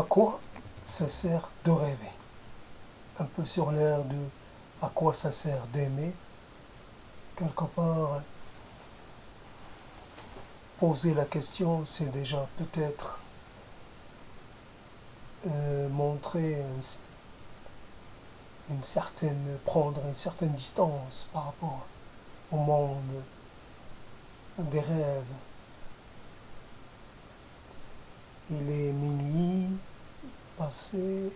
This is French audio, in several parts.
À quoi ça sert de rêver? Un peu sur l'air de à quoi ça sert d'aimer. Quelque part, poser la question, c'est déjà peut-être montrer prendre une certaine distance par rapport au monde des rêves. Il est minuit passé,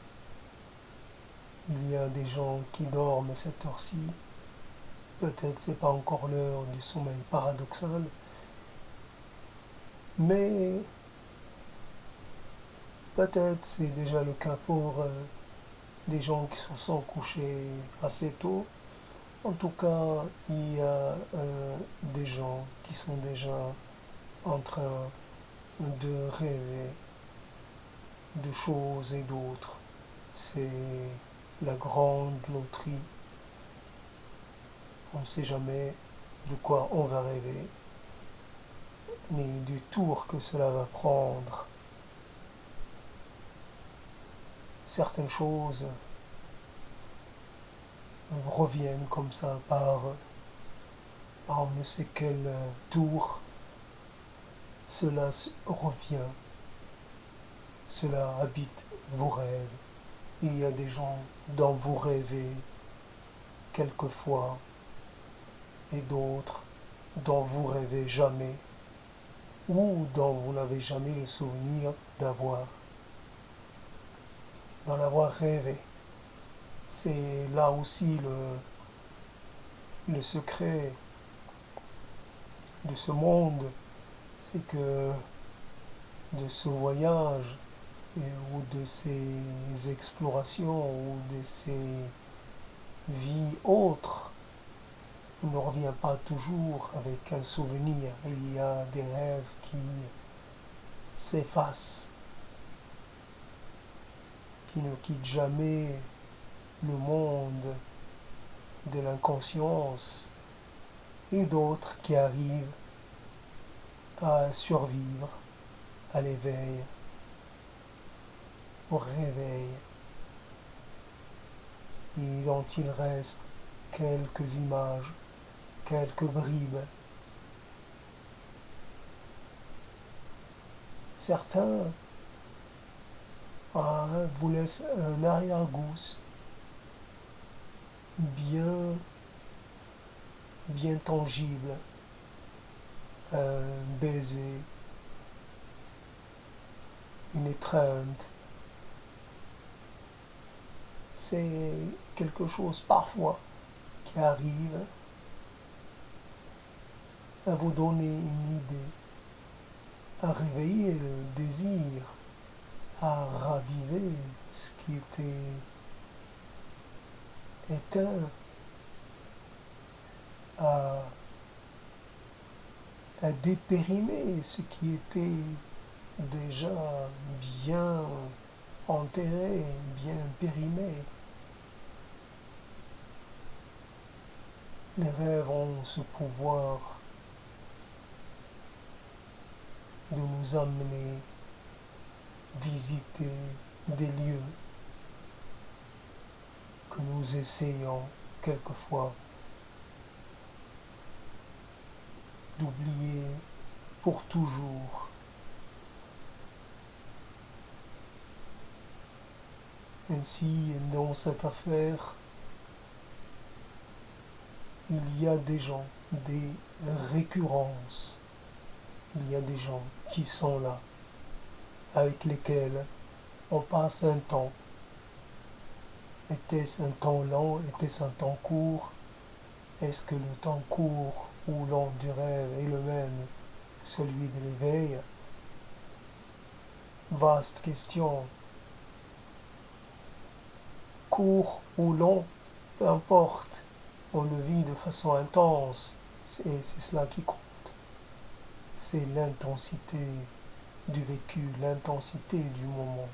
il y a des gens qui dorment à cette heure-ci. Peut-être c'est pas encore l'heure du sommeil paradoxal, mais peut-être c'est déjà le cas pour des gens qui se sont couchés assez tôt. En tout cas, il y a des gens qui sont déjà en train de rêver de choses et d'autres. C'est la grande loterie. On ne sait jamais de quoi on va rêver, ni du tour que cela va prendre. Certaines choses reviennent comme ça par on ne sait quel tour. Cela revient, cela habite vos rêves. Il y a des gens dont vous rêvez quelquefois et d'autres dont vous rêvez jamais ou dont vous n'avez jamais le souvenir d'en avoir rêvé. C'est là aussi le secret de ce monde, c'est que de ce voyage ou de ces explorations ou de ces vies autres, on ne revient pas toujours avec un souvenir. Il y a des rêves qui s'effacent, qui ne quittent jamais le monde de l'inconscience, et d'autres qui arrivent à survivre à l'éveil, au réveil, et dont il reste quelques images, quelques bribes. Certains vous laissent un arrière-goût bien, bien tangible, un baiser, une étreinte. C'est quelque chose parfois qui arrive à vous donner une idée, à réveiller le désir, à raviver ce qui était éteint, à dépérimer ce qui était déjà bien enterré, bien périmé. Les rêves ont ce pouvoir de nous amener visiter des lieux que nous essayons quelquefois d'oublier pour toujours. Ainsi, dans cette affaire, il y a des gens, des récurrences. Il y a des gens qui sont là, avec lesquels on passe un temps. Était-ce un temps long? Était-ce un temps court? Est-ce que le temps court ou long du rêve est le même que celui de l'éveil? Vaste question. Court ou long, peu importe, on le vit de façon intense, et c'est cela qui compte. C'est l'intensité du vécu, l'intensité du moment.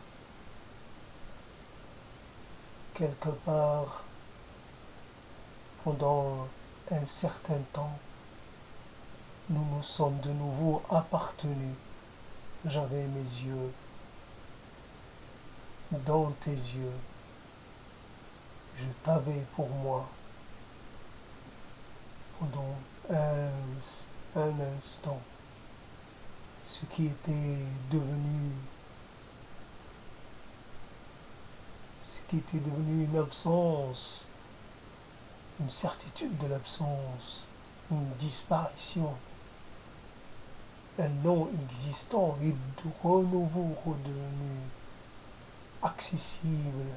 Quelque part, pendant un certain temps, nous nous sommes de nouveau appartenus. J'avais mes yeux dans tes yeux. Je t'avais pour moi pendant un instant. Ce qui était devenu une absence, une certitude de l'absence, une disparition, un non-existant et de renouveau redevenu accessible.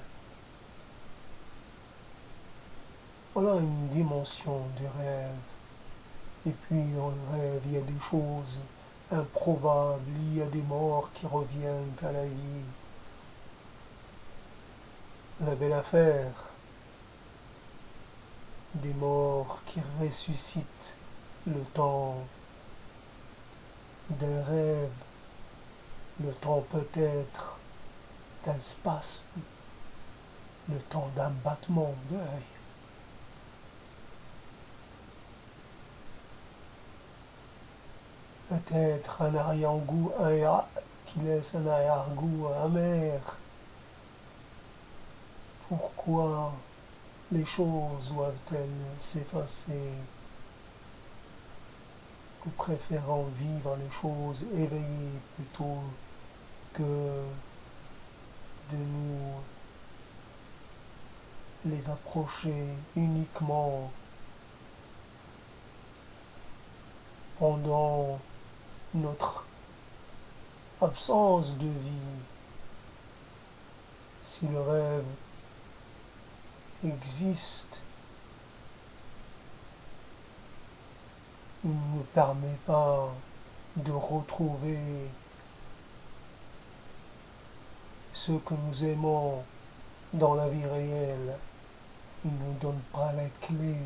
Voilà une dimension du rêve. Et puis dans le rêve, il y a des choses improbables, il y a des morts qui reviennent à la vie. La belle affaire, des morts qui ressuscitent le temps d'un rêve, le temps peut-être d'un spasme, le temps d'un battement d'œil. Peut-être un arrière-goût qui laisse un arrière-goût amer. Pourquoi les choses doivent-elles s'effacer? Nous préférons vivre les choses éveillées plutôt que de nous les approcher uniquement pendant notre absence de vie. Si le rêve existe, il ne nous permet pas de retrouver ce que nous aimons dans la vie réelle. Il ne nous donne pas la clé,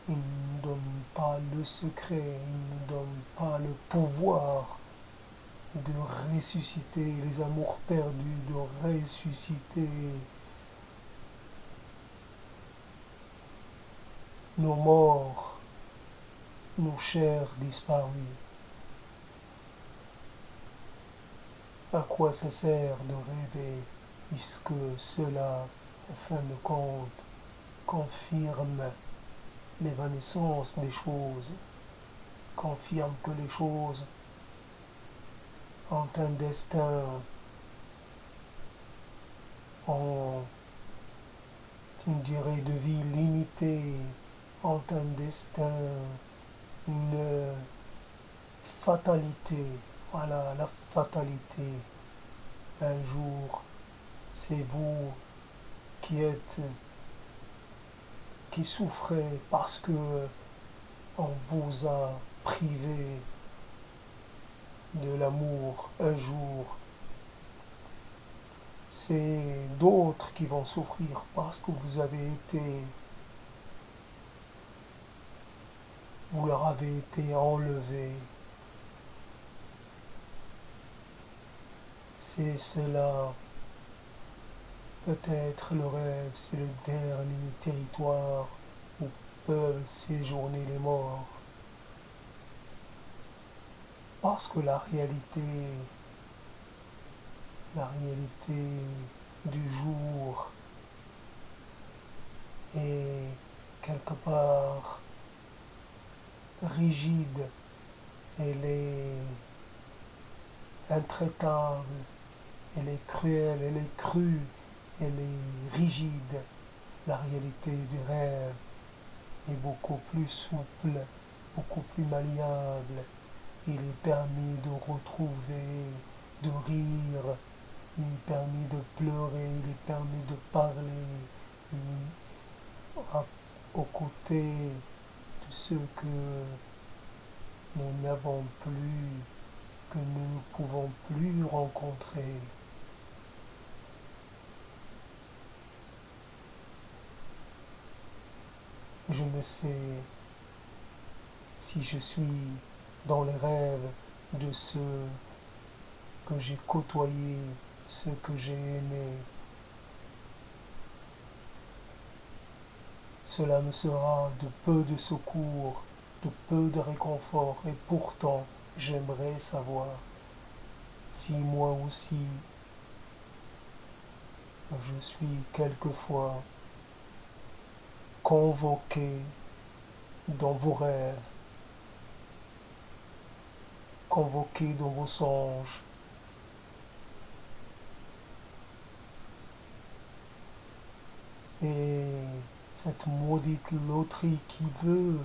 il ne nous donne pas le secret, il ne nous donne pas le pouvoir de ressusciter les amours perdus, de ressusciter nos morts, nos chairs disparues. À quoi ça sert de rêver, puisque cela, en fin de compte, confirme l'évanescence des choses, confirme que les choses ont un destin, ont une durée de vie limitée, ont un destin, une fatalité. Voilà, la fatalité. Un jour, c'est vous qui souffrez parce que on vous a privé de l'amour un jour. C'est d'autres qui vont souffrir parce que vous leur avez été enlevé. C'est cela, peut-être le rêve, c'est le dernier territoire où peuvent séjourner les morts. Parce que la réalité du jour est quelque part rigide, elle est intraitable, elle est cruelle, elle est crue, elle est rigide. La réalité du rêve est beaucoup plus souple, beaucoup plus malléable. Il est permis de retrouver, de rire, il est permis de pleurer, il est permis de parler, aux côtés de ceux que nous n'avons plus, que nous ne pouvons plus rencontrer. Je ne sais si je suis dans les rêves de ceux que j'ai côtoyés, ceux que j'ai aimés. Cela me sera de peu de secours, de peu de réconfort, et pourtant j'aimerais savoir si moi aussi Je suis quelquefois convoqué dans vos rêves, convoqué dans vos songes. Et cette maudite loterie qui veut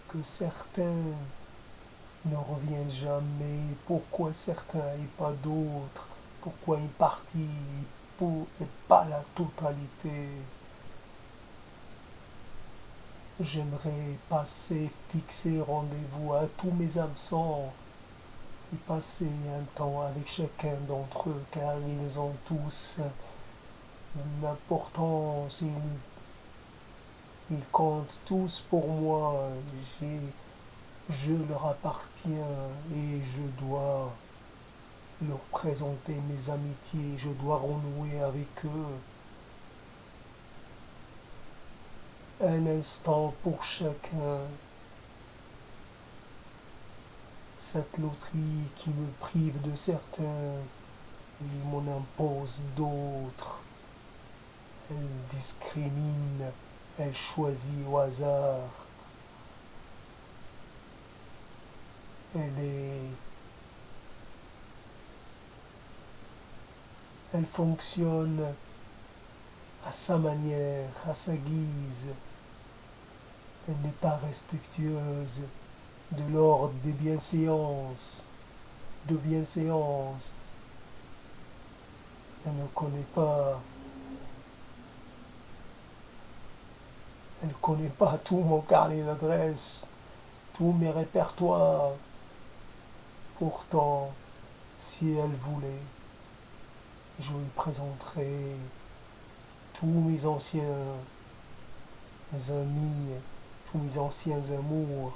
que certains ne reviennent jamais, pourquoi certains et pas d'autres, pourquoi une partie et pas la totalité. J'aimerais passer, fixer rendez-vous à tous mes absents et passer un temps avec chacun d'entre eux car ils ont tous une importance, ils comptent tous pour moi. J'ai Je leur appartiens et je dois leur présenter mes amitiés, je dois renouer avec eux un instant pour chacun. Cette loterie qui me prive de certains et m'en impose d'autres, elle discrimine, elle choisit au hasard, elle est, elle fonctionne à sa manière, à sa guise. Elle n'est pas respectueuse de l'ordre des bienséances, de bienséance. Elle ne connaît pas, elle connaît pas tout mon carnet d'adresses, tous mes répertoires. Pourtant, si elle voulait, je lui présenterais tous mes anciens amis, tous mes anciens amours,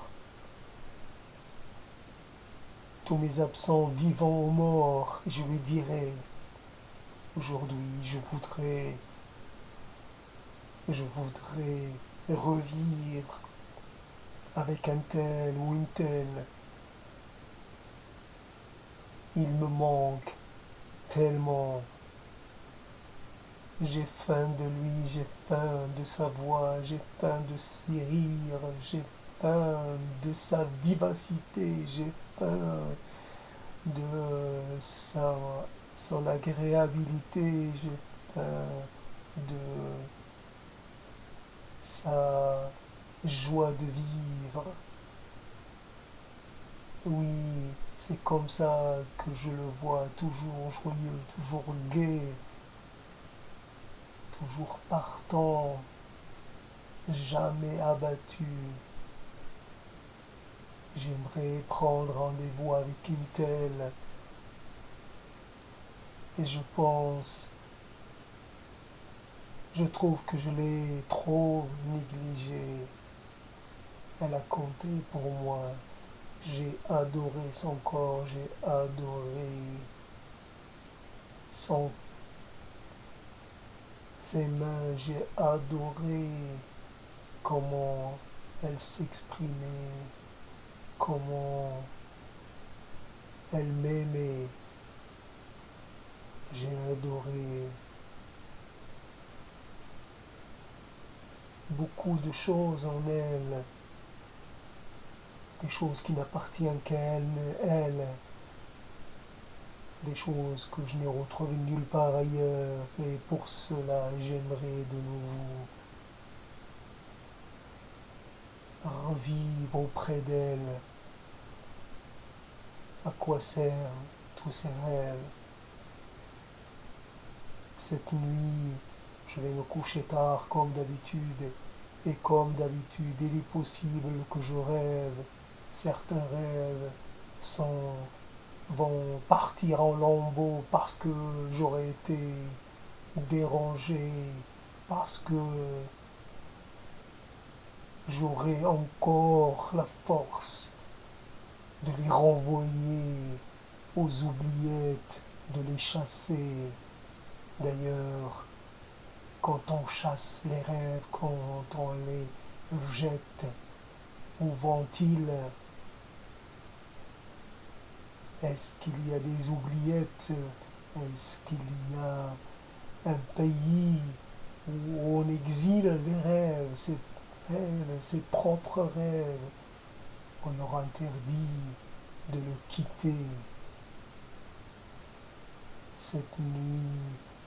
tous mes absents vivants ou morts. Je lui dirais, aujourd'hui, je voudrais revivre avec un tel ou une telle. Il me manque tellement. J'ai faim de lui, j'ai faim de sa voix, j'ai faim de ses rires, j'ai faim de sa vivacité, j'ai faim de son agréabilité, j'ai faim de sa joie de vivre. Oui, c'est comme ça que je le vois, toujours joyeux, toujours gai, toujours partant, jamais abattu. J'aimerais prendre rendez-vous avec une telle et je trouve que je l'ai trop négligée. Elle a compté pour moi. J'ai adoré son corps, j'ai adoré son, ses mains, j'ai adoré comment elle s'exprimait, comment elle m'aimait. J'ai adoré beaucoup de choses en elle, des choses qui n'appartiennent qu'à elle, des choses que je n'ai retrouvées nulle part ailleurs. Et pour cela, j'aimerais de nouveau revivre auprès d'elle. À quoi servent tous ces rêves? Cette nuit, je vais me coucher tard comme d'habitude. Et comme d'habitude, il est possible que je rêve. Certains rêves vont partir en lambeaux parce que j'aurais été dérangé, parce que j'aurai encore la force de les renvoyer aux oubliettes, de les chasser. D'ailleurs, quand on chasse les rêves, quand on les jette, où vont-ils? Est-ce qu'il y a des oubliettes? Est-ce qu'il y a un pays où on exile les rêves, ses propres rêves. On leur interdit de le quitter cette nuit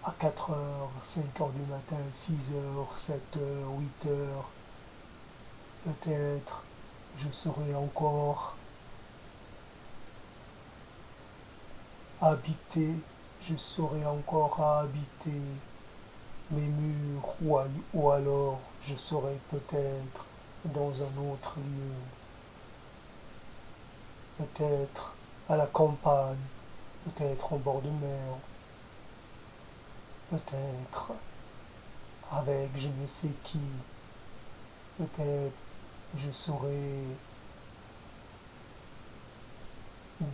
à 4 heures, 5 heures du matin, 6 heures, 7 heures, 8 heures. Peut-être je serai encore habité, je serai encore à habiter mes murs ou alors je serai peut-être dans un autre lieu, peut-être à la campagne, peut-être en bord de mer, peut-être avec je ne sais qui, peut-être je serai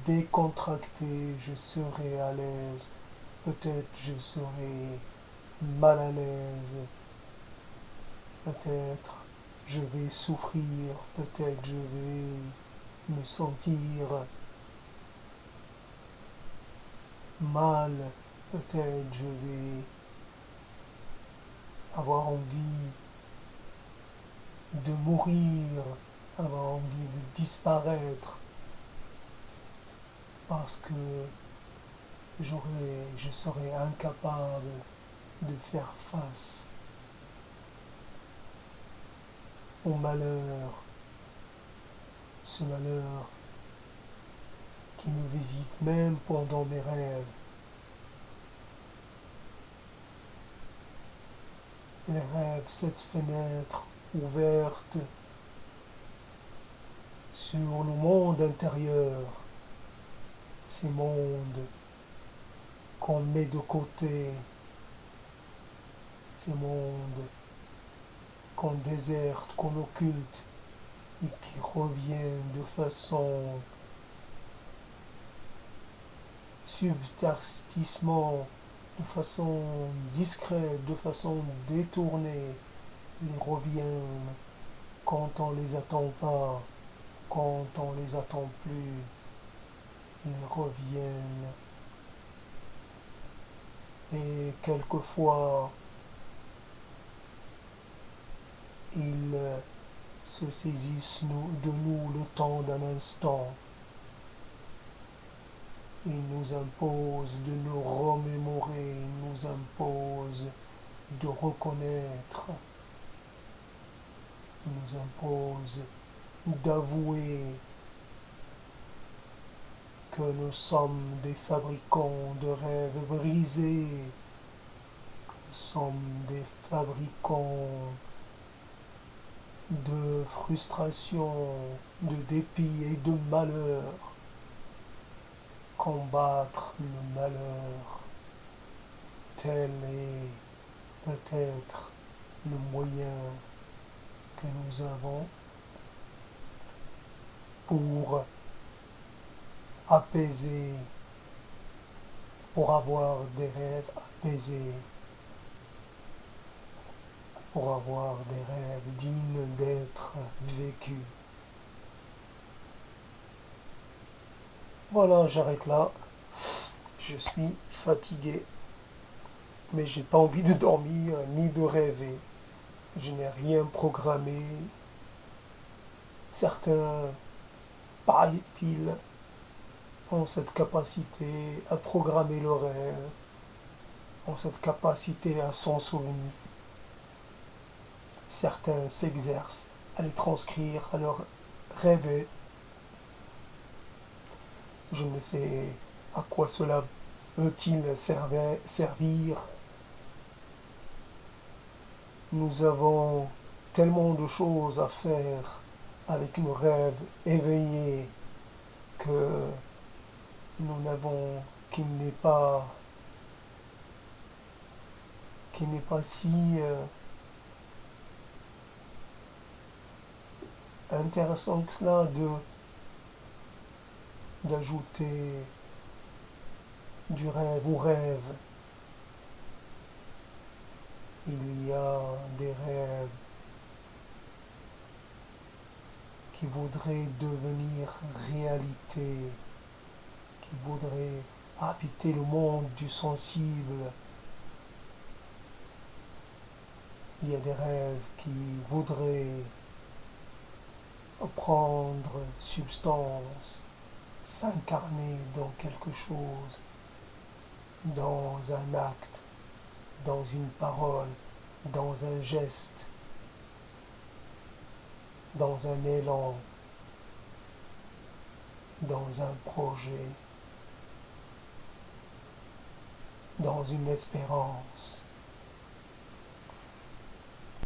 décontracté, je serai à l'aise, peut-être je serai mal à l'aise, peut-être je vais souffrir, peut-être je vais me sentir mal, peut-être je vais avoir envie de mourir, avoir envie de disparaître, parce que je serais incapable de faire face au malheur, ce malheur qui me visite même pendant mes rêves. Les rêves, cette fenêtre ouverte sur le monde intérieur, ces mondes qu'on met de côté, ces mondes qu'on déserte, qu'on occulte et qui reviennent de façon subterfuge, de façon discrète, de façon détournée. Ils reviennent quand on les attend pas, quand on les attend plus. Ils reviennent et quelquefois ils se saisissent de nous le temps d'un instant. Ils nous imposent de nous remémorer, ils nous imposent de reconnaître, ils nous imposent d'avouer que nous sommes des fabricants de rêves brisés, que nous sommes des fabricants de frustration, de dépit et de malheur. Combattre le malheur, tel est peut-être le moyen que nous avons pour apaiser, pour avoir des rêves apaisés, pour avoir des rêves dignes d'être vécus. Voilà, j'arrête là. Je suis fatigué, mais j'ai pas envie de dormir ni de rêver. Je n'ai rien programmé. Certains, paraît-il, ont cette capacité à programmer le rêve, ont cette capacité à s'en souvenir. Certains s'exercent à les transcrire, à leur rêver. Je ne sais à quoi cela peut-il servir. Nous avons tellement de choses à faire avec nos rêves éveillés que nous n'avons qu'il n'est pas si intéressant que cela d'ajouter du rêve au rêve. Il y a des rêves qui voudraient devenir réalité, qui voudraient habiter le monde du sensible, Il y a des rêves qui voudraient prendre substance, s'incarner dans quelque chose, dans un acte, dans une parole, dans un geste, dans un élan, dans un projet, dans une espérance.